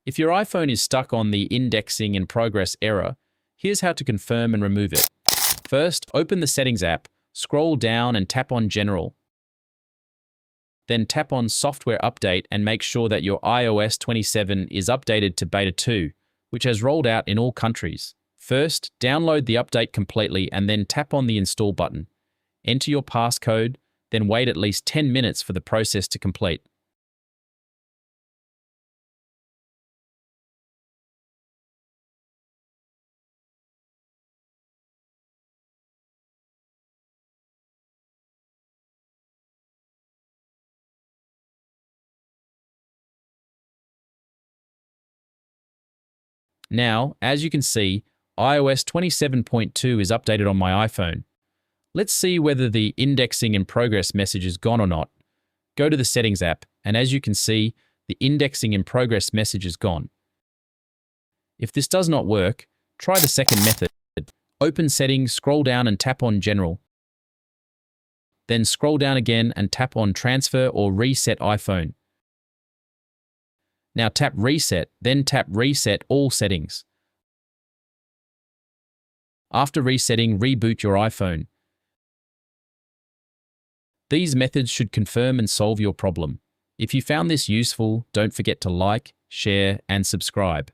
If your iPhone is stuck on the indexing in progress error, here's how to confirm and remove it. First, open the Settings app, scroll down and tap on General. Then tap on Software Update and make sure that your iOS 27 is updated to Beta 2, which has rolled out in all countries. First, download the update completely and then tap on the Install button. Enter your passcode, then wait at least 10 minutes for the process to complete. Now, as you can see, iOS 27.2 is updated on my iPhone. Let's see whether the indexing in progress message is gone or not. Go to the Settings app, and as you can see, the indexing in progress message is gone. If this does not work, try the second method. Open Settings, scroll down and tap on General. Then scroll down again and tap on Transfer or Reset iPhone. Now tap Reset, then tap Reset All Settings. After resetting, reboot your iPhone. These methods should confirm and solve your problem. If you found this useful, don't forget to like, share, and subscribe.